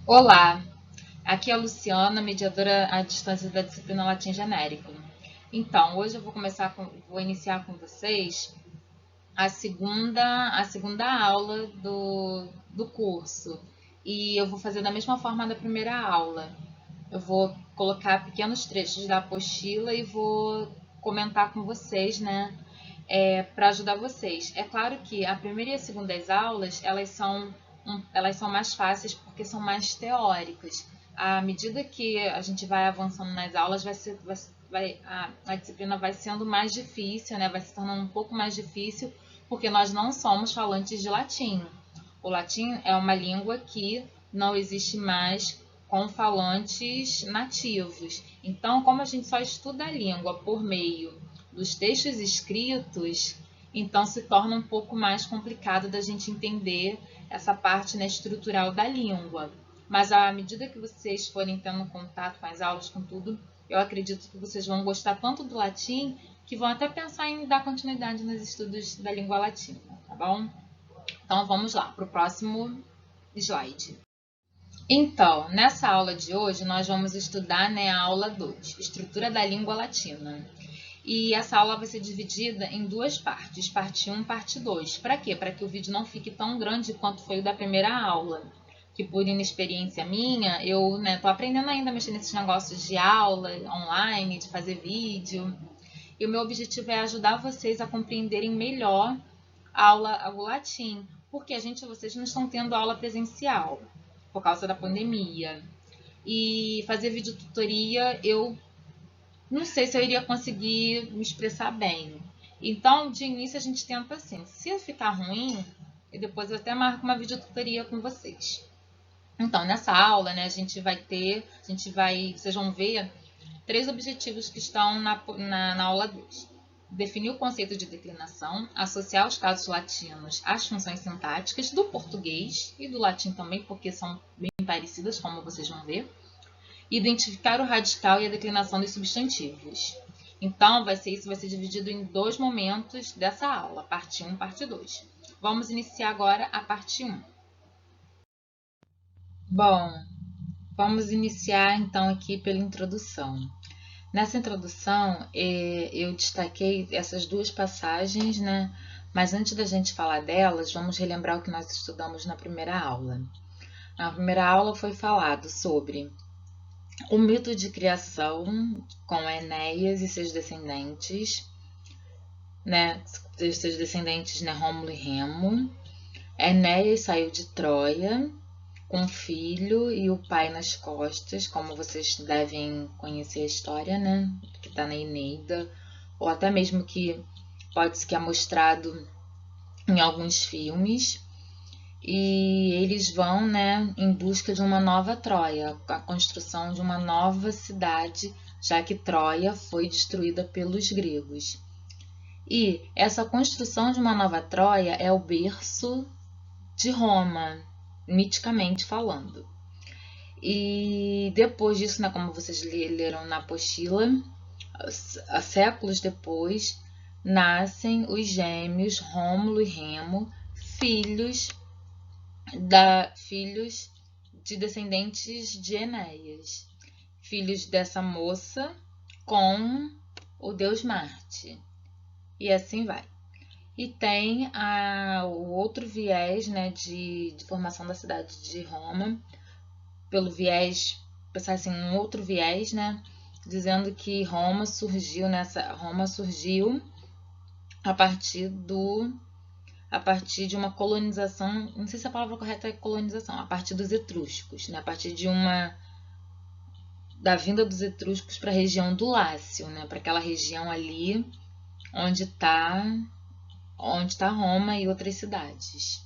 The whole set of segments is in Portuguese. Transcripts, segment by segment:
Olá, aqui é a Luciana, mediadora à distância da disciplina Latim Genérico. Então, hoje eu vou iniciar com vocês a segunda aula do curso. E eu vou fazer da mesma forma da primeira aula. Eu vou colocar pequenos trechos da apostila e vou comentar com vocês, né? Para ajudar vocês. É claro que a primeira e a segunda aulas, elas são mais fáceis porque são mais teóricas. À medida que a gente vai avançando nas aulas, a disciplina vai sendo mais difícil, né? Vai se tornando um pouco mais difícil, porque nós não somos falantes de latim. O latim é uma língua que não existe mais com falantes nativos. Então, como a gente só estuda a língua por meio dos textos escritos, então se torna um pouco mais complicado da gente entender essa parte, né, estrutural da língua. Mas à medida que vocês forem tendo contato com as aulas, com tudo, eu acredito que vocês vão gostar tanto do latim que vão até pensar em dar continuidade nos estudos da língua latina, tá bom? Então vamos lá para o próximo slide. Então, nessa aula de hoje, nós vamos estudar, né, a aula 2, Estrutura da Língua Latina. E essa aula vai ser dividida em duas partes, parte 1 e parte 2. Para quê? Para que o vídeo não fique tão grande quanto foi o da primeira aula. Que por inexperiência minha, eu estou aprendendo ainda a mexer nesses negócios de aula online, de fazer vídeo. E o meu objetivo é ajudar vocês a compreenderem melhor o latim, porque vocês não estão tendo aula presencial por causa da pandemia. E fazer videotutoria, eu não sei se eu iria conseguir me expressar bem. Então, de início, a gente tenta assim. Se ficar ruim, e depois eu até marco uma videotutoria com vocês. Então, nessa aula, né, vocês vão ver três objetivos que estão na aula 2. Definir o conceito de declinação, associar os casos latinos às funções sintáticas do português e do latim também, porque são bem parecidas, como vocês vão ver. Identificar o radical e a declinação dos substantivos. Então, isso vai ser dividido em dois momentos dessa aula, parte 1 e parte 2. Vamos iniciar agora a parte 1. Bom, vamos iniciar então aqui pela introdução. Nessa introdução, eu destaquei essas duas passagens, né? Mas antes da gente falar delas, vamos relembrar o que nós estudamos na primeira aula. Na primeira aula foi falado sobre o mito de criação com Enéas e seus descendentes, né? Seus descendentes, né? Rômulo e Remo. Enéas saiu de Troia com o filho e o pai nas costas, como vocês devem conhecer a história, né? Que está na Eneida, ou até mesmo que pode ser que é mostrado em alguns filmes. E eles vão, né, em busca de uma nova Troia, a construção de uma nova cidade, já que Troia foi destruída pelos gregos. E essa construção de uma nova Troia é o berço de Roma, miticamente falando. E depois disso, né, como vocês leram na apostila, séculos depois, nascem os gêmeos Rômulo e Remo, filhos de descendentes de Enéas, filhos dessa moça com o deus Marte. E assim vai. E tem o outro viés, né, de formação da cidade de Roma, pelo viés, pensar assim, um outro viés, né, dizendo que Roma surgiu a partir de uma colonização, não sei se a palavra correta é colonização, a partir dos etruscos, né, a partir da vinda dos etruscos para a região do Lácio, né, para aquela região ali onde está Roma e outras cidades.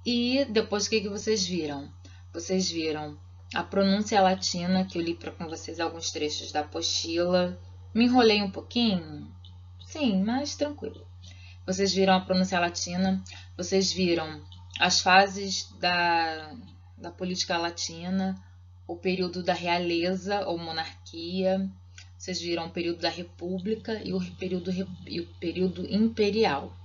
E depois o que vocês viram? Vocês viram a pronúncia latina, que eu li com vocês alguns trechos da apostila. Me enrolei um pouquinho? Sim, mas tranquilo. Vocês viram a pronúncia latina, vocês viram as fases da política latina, o período da realeza ou monarquia, vocês viram o período da república e o período imperial.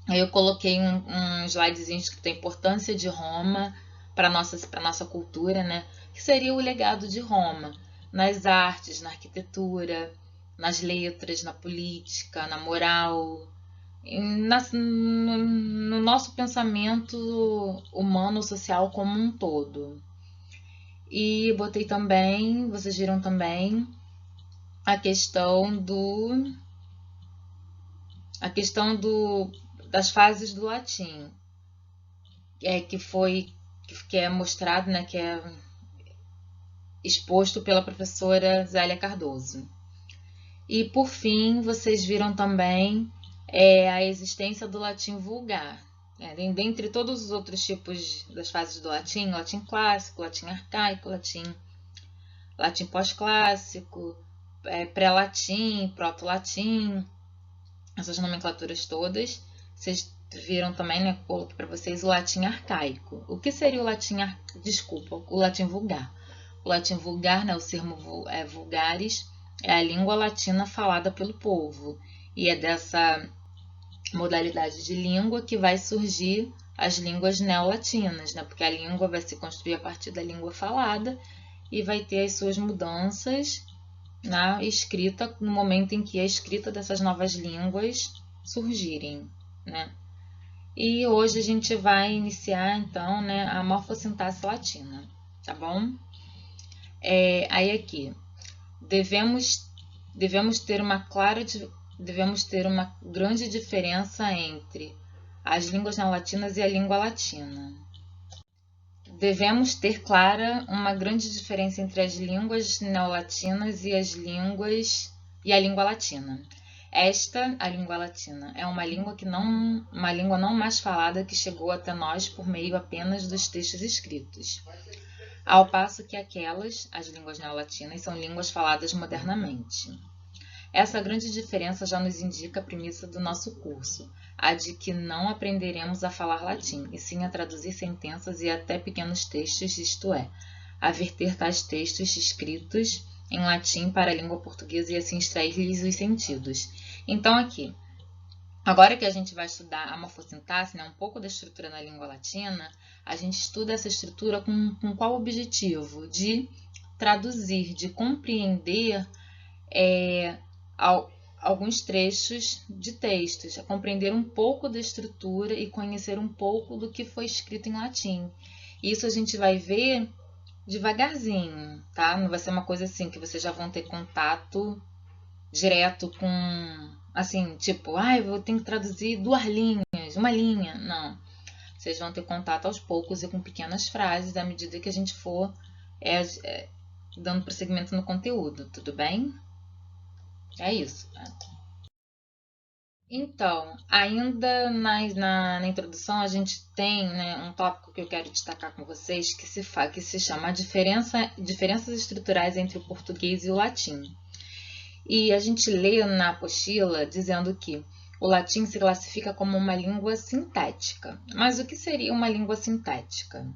Aí eu coloquei um slidezinho escrito a importância de Roma para nossa cultura, né? Que seria o legado de Roma, nas artes, na arquitetura, nas letras, na política, na moral, no nosso pensamento humano, social como um todo. E botei também, vocês viram também, a questão das fases do latim, que é mostrado, né, que é exposto pela professora Zélia Cardoso. E por fim, vocês viram também a existência do latim vulgar. Dentre todos os outros tipos das fases do latim, latim clássico, latim arcaico, latim pós-clássico, pré-latim, proto-latim, essas nomenclaturas todas, vocês viram também, né, coloquei para vocês o latim arcaico. O que seria o latim, o latim vulgar? O latim vulgar, né, o termo vulgaris, é a língua latina falada pelo povo. E é dessa modalidade de língua que vai surgir as línguas neolatinas, né, porque a língua vai se construir a partir da língua falada e vai ter as suas mudanças na escrita no momento em que a escrita dessas novas línguas surgirem, né? E hoje a gente vai iniciar então, né, a morfossintaxe latina, tá bom? Aí aqui devemos ter uma grande diferença entre as línguas neolatinas e a língua latina. Devemos ter clara uma grande diferença entre as línguas neolatinas e a língua latina. A língua latina, é uma língua não mais falada que chegou até nós por meio apenas dos textos escritos. Ao passo que as línguas neolatinas, são línguas faladas modernamente. Essa grande diferença já nos indica a premissa do nosso curso, a de que não aprenderemos a falar latim, e sim a traduzir sentenças e até pequenos textos, isto é, a verter tais textos escritos em latim para a língua portuguesa e assim extrair-lhes os sentidos. Então aqui, agora que a gente vai estudar a morfossintaxe, né, um pouco da estrutura na língua latina, a gente estuda essa estrutura com qual objetivo? De traduzir, de compreender alguns trechos de textos, a compreender um pouco da estrutura e conhecer um pouco do que foi escrito em latim. Isso a gente vai ver devagarzinho, tá? Não vai ser uma coisa assim que vocês já vão ter contato direto com, assim, tipo, eu tenho que traduzir 2 linhas, 1 linha. Não. Vocês vão ter contato aos poucos e com pequenas frases à medida que a gente for dando prosseguimento no conteúdo, tudo bem? É isso. Então, ainda na introdução, a gente tem, né, um tópico que eu quero destacar com vocês que se chama diferenças estruturais entre o português e o latim. E a gente lê na apostila dizendo que o latim se classifica como uma língua sintética. Mas o que seria uma língua sintética?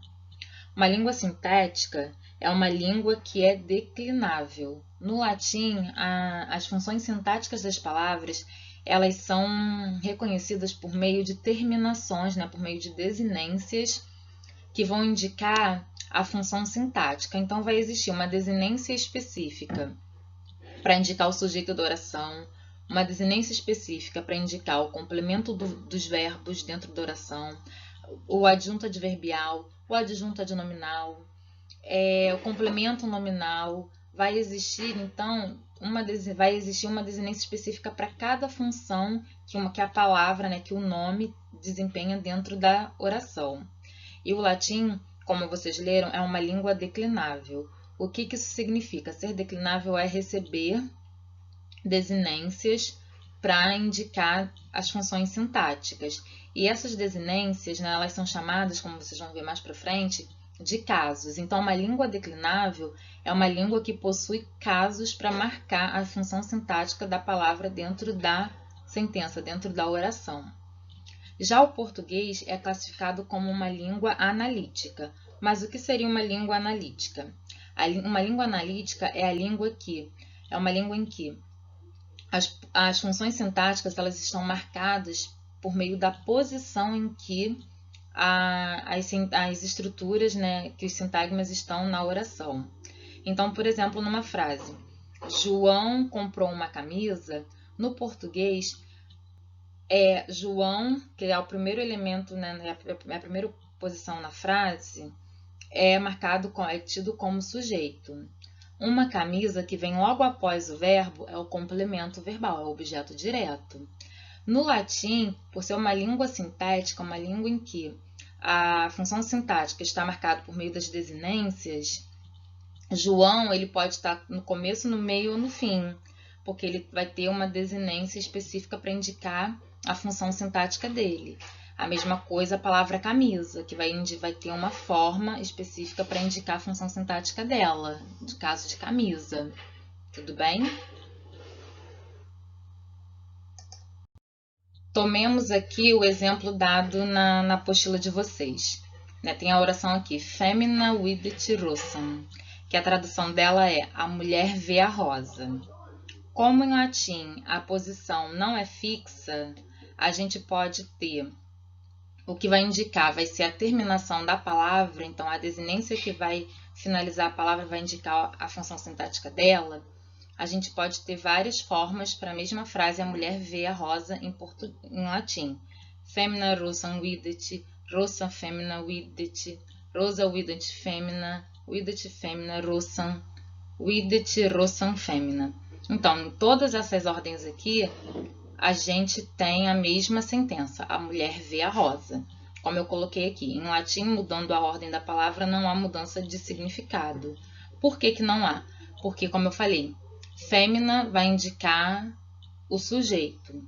Uma língua sintética é uma língua que é declinável. No latim, as funções sintáticas das palavras, elas são reconhecidas por meio de terminações, né, por meio de desinências que vão indicar a função sintática. Então, vai existir uma desinência específica para indicar o sujeito da oração, uma desinência específica para indicar o complemento dos verbos dentro da oração, o adjunto adverbial, o adjunto adnominal, o complemento nominal. Vai existir, então, uma desinência específica para cada função que a palavra, né, que o nome desempenha dentro da oração. E o latim, como vocês leram, é uma língua declinável. O que isso significa? Ser declinável é receber desinências para indicar as funções sintáticas. E essas desinências, né, elas são chamadas, como vocês vão ver mais para frente, de casos. Então, uma língua declinável é uma língua que possui casos para marcar a função sintática da palavra dentro da sentença, dentro da oração. Já o português é classificado como uma língua analítica. Mas o que seria uma língua analítica? Uma língua analítica é uma língua em que as funções sintáticas elas estão marcadas por meio da posição em que as estruturas, né, que os sintagmas estão na oração. Então, por exemplo, numa frase, João comprou uma camisa, no português, João, que é o primeiro elemento, né, é a primeira posição na frase, é tido como sujeito. Uma camisa que vem logo após o verbo é o complemento verbal, é o objeto direto. No latim, por ser uma língua sintética, uma língua em que a função sintática está marcada por meio das desinências, João ele pode estar no começo, no meio ou no fim, porque ele vai ter uma desinência específica para indicar a função sintática dele. A mesma coisa a palavra camisa, que vai ter uma forma específica para indicar a função sintática dela, no caso de camisa. Tudo bem? Tomemos aqui o exemplo dado na apostila de vocês. Tem a oração aqui, Femina videt rosam, que a tradução dela é a mulher vê a rosa. Como em latim a posição não é fixa, a gente pode ter o que vai indicar, vai ser a terminação da palavra, então a desinência que vai finalizar a palavra vai indicar a função sintática dela. A gente pode ter várias formas para a mesma frase, a mulher vê a rosa em latim. Femina rosam videt, rosa femina videt, rosa videt femina rosam, videt rosam femina. Então, em todas essas ordens aqui, a gente tem a mesma sentença, a mulher vê a rosa. Como eu coloquei aqui, em latim, mudando a ordem da palavra, não há mudança de significado. Por que que não há? Porque, como eu falei, Fêmina vai indicar o sujeito.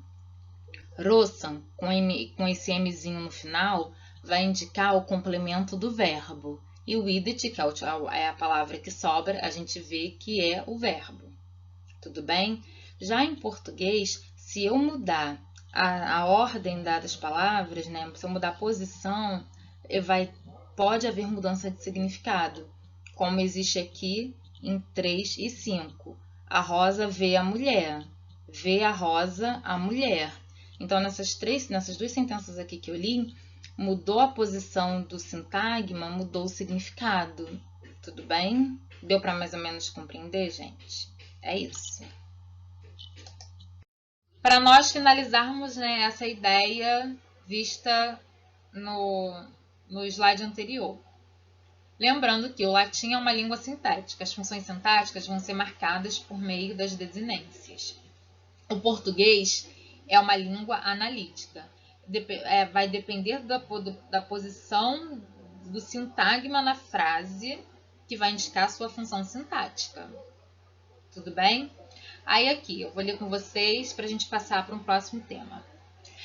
Rosam, com esse Mzinho no final, vai indicar o complemento do verbo. E o idet, que é a palavra que sobra, a gente vê que é o verbo. Tudo bem? Já em português, se eu mudar a ordem das palavras, né, se eu mudar a posição, pode haver mudança de significado, como existe aqui em 3 e 5. A rosa vê a mulher, vê a rosa a mulher. Então, nessas duas sentenças aqui que eu li, mudou a posição do sintagma, mudou o significado. Tudo bem? Deu para mais ou menos compreender, gente? É isso. Para nós finalizarmos, né, essa ideia vista no slide anterior. Lembrando que o latim é uma língua sintética, as funções sintáticas vão ser marcadas por meio das desinências. O português é uma língua analítica, vai depender da posição do sintagma na frase que vai indicar a sua função sintática. Tudo bem? Aí aqui, eu vou ler com vocês para a gente passar para um próximo tema.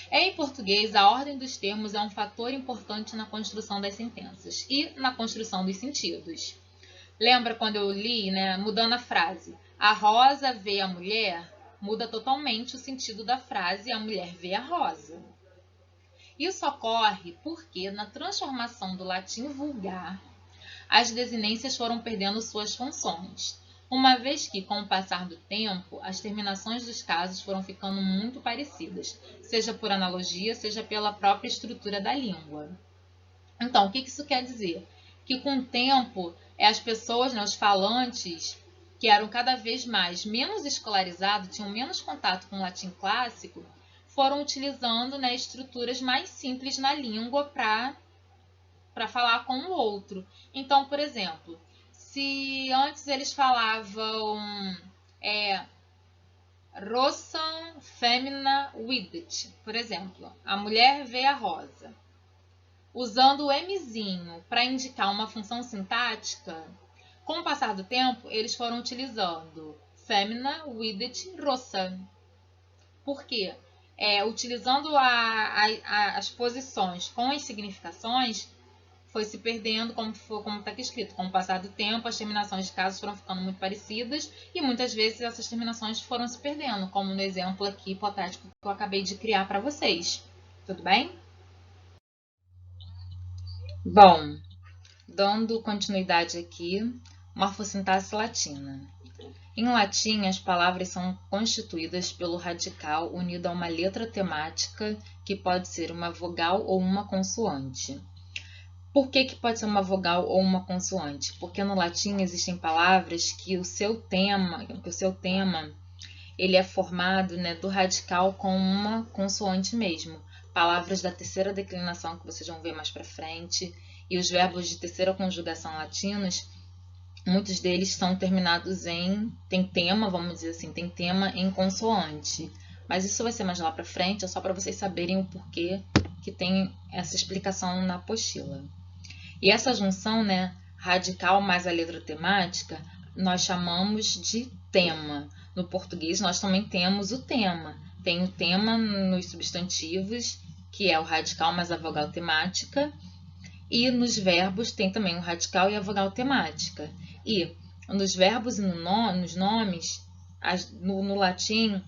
Em português, a ordem dos termos é um fator importante na construção das sentenças e na construção dos sentidos. Lembra quando eu li, né, mudando a frase, a rosa vê a mulher, muda totalmente o sentido da frase, a mulher vê a rosa. Isso ocorre porque, na transformação do latim vulgar, as desinências foram perdendo suas funções, uma vez que, com o passar do tempo, as terminações dos casos foram ficando muito parecidas, seja por analogia, seja pela própria estrutura da língua. Então, o que isso quer dizer? Que com o tempo, as pessoas, né, os falantes, que eram cada vez menos escolarizados, tinham menos contato com o latim clássico, foram utilizando, né, estruturas mais simples na língua para falar com o outro. Então, por exemplo, se antes eles falavam Rosam femina videt, por exemplo, a mulher vê a rosa. Usando o Mzinho para indicar uma função sintática, com o passar do tempo, eles foram utilizando femina videt rosa. Por quê? Utilizando as posições com as significações, foi se perdendo, como está aqui escrito. Com o passar do tempo, as terminações de casos foram ficando muito parecidas e muitas vezes essas terminações foram se perdendo, como no exemplo aqui hipotético que eu acabei de criar para vocês. Tudo bem? Bom, dando continuidade aqui, morfossintaxe latina. Em latim, as palavras são constituídas pelo radical unido a uma letra temática que pode ser uma vogal ou uma consoante. Por que pode ser uma vogal ou uma consoante? Porque no latim existem palavras que o seu tema ele é formado, né, do radical com uma consoante mesmo. Palavras da terceira declinação que vocês vão ver mais para frente, e os verbos de terceira conjugação latinos, muitos deles são terminados tem tema, vamos dizer assim, tem tema em consoante. Mas isso vai ser mais lá para frente, é só para vocês saberem o porquê que tem essa explicação na apostila. E essa junção, né, radical mais a letra temática, nós chamamos de tema. No português, nós também temos o tema. Tem o tema nos substantivos, que é o radical mais a vogal temática. E nos verbos tem também o radical e a vogal temática. E nos verbos e nos nomes, no latim,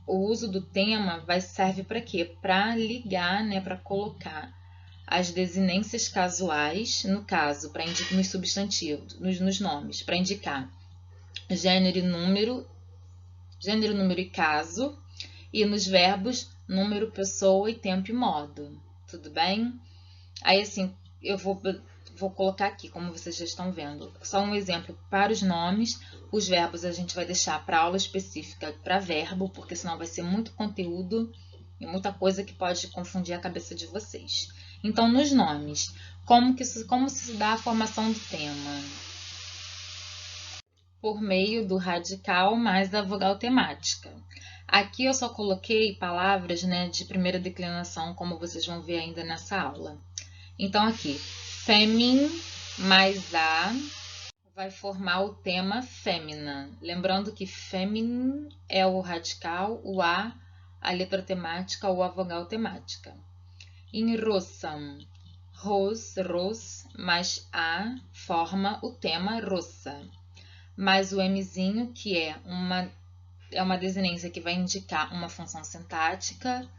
o uso do tema serve para quê? Para ligar, né, para colocar as desinências casuais, no caso, nos substantivos, nos nomes, para indicar gênero, número e caso, e nos verbos, número, pessoa e tempo e modo. Tudo bem? Aí, assim, eu vou colocar aqui, como vocês já estão vendo, só um exemplo para os nomes. Os verbos a gente vai deixar para aula específica para verbo, porque senão vai ser muito conteúdo e muita coisa que pode confundir a cabeça de vocês. Então, nos nomes, como se dá a formação do tema? Por meio do radical mais da vogal temática. Aqui eu só coloquei palavras, né, de primeira declinação, como vocês vão ver ainda nessa aula. Então, aqui, femin mais a vai formar o tema fêmina. Lembrando que femin é o radical, o a letra temática ou a vogal temática. Em rossam, ros, mais a forma o tema rossa. Mais o mzinho, que é uma desinência que vai indicar uma função sintática,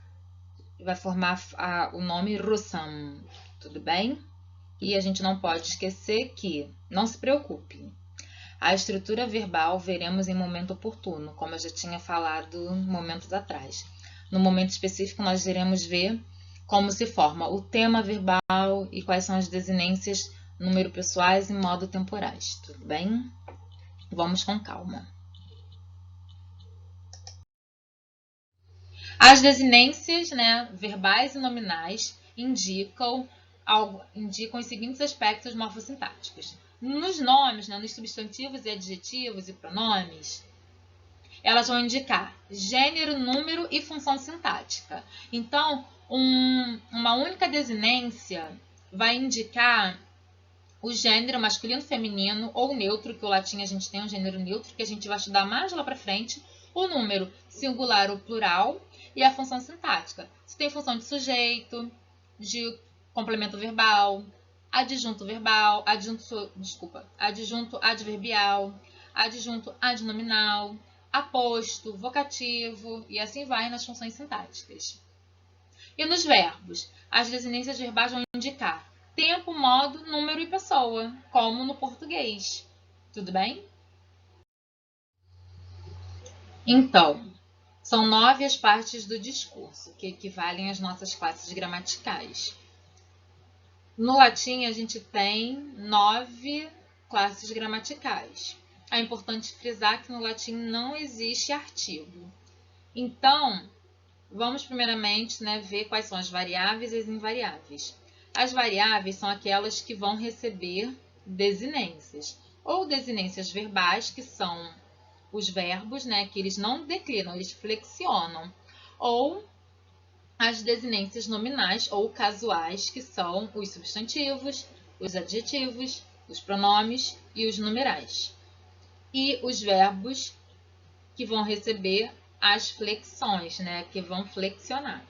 vai formar o nome rossam. Tudo bem? E a gente não pode esquecer que, não se preocupe, a estrutura verbal veremos em momento oportuno, como eu já tinha falado momentos atrás. No momento específico, nós iremos ver como se forma o tema verbal e quais são as desinências número pessoais e modo temporais. Tudo bem? Vamos com calma. As desinências, né, verbais e nominais indicam os seguintes aspectos morfossintáticos. Nos nomes, né, nos substantivos e adjetivos e pronomes, elas vão indicar gênero, número e função sintática. Então, uma única desinência vai indicar o gênero masculino, feminino ou neutro, que o latim a gente tem um gênero neutro, que a gente vai estudar mais lá para frente, o número singular ou plural e a função sintática. Se tem função de sujeito, de complemento verbal, adjunto adverbial, adjunto adnominal, aposto, vocativo e assim vai nas funções sintáticas. E nos verbos, as desinências verbais vão indicar tempo, modo, número e pessoa, como no português. Tudo bem? Então, são 9 as partes do discurso, que equivalem às nossas classes gramaticais. No latim, a gente tem 9 classes gramaticais. É importante frisar que no latim não existe artigo. Então, vamos primeiramente, né, ver quais são as variáveis e as invariáveis. As variáveis são aquelas que vão receber desinências, ou desinências verbais, que são os verbos, né, que eles não declinam, eles flexionam, ou as desinências nominais ou casuais, que são os substantivos, os adjetivos, os pronomes e os numerais. E os verbos que vão receber as flexões, né, que vão flexionar.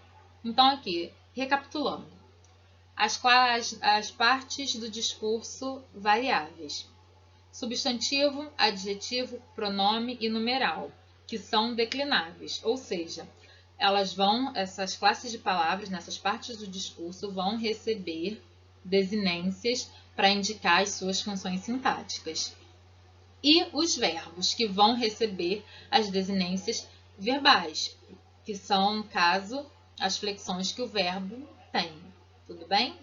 Então, aqui, recapitulando. As partes do discurso variáveis. Substantivo, adjetivo, pronome e numeral, que são declináveis, ou seja, essas classes de palavras, nessas partes do discurso, vão receber desinências para indicar as suas funções sintáticas. E os verbos, que vão receber as desinências verbais, que são, no caso, as flexões que o verbo tem, tudo bem?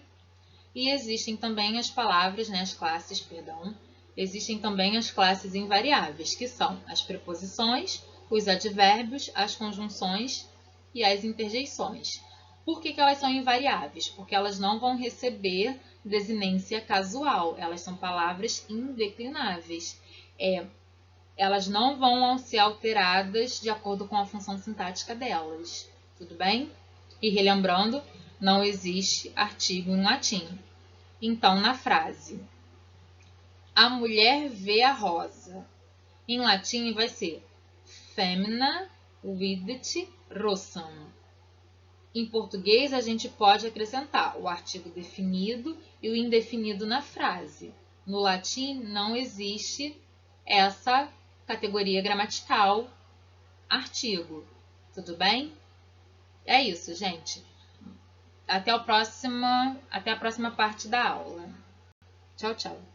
E existem também as palavras, né, as classes, perdão, existem também as classes invariáveis, que são as preposições, os advérbios, as conjunções e as interjeições. Por que elas são invariáveis? Porque elas não vão receber desinência casual, elas são palavras indeclináveis. Elas não vão ser alteradas de acordo com a função sintática delas, tudo bem? E relembrando, não existe artigo em latim. Então, na frase, a mulher vê a rosa, em latim vai ser femina videt rosam. Em português, a gente pode acrescentar o artigo definido e o indefinido na frase. No latim, não existe essa categoria gramatical artigo. Tudo bem? É isso, gente. Até a próxima parte da aula. Tchau, tchau.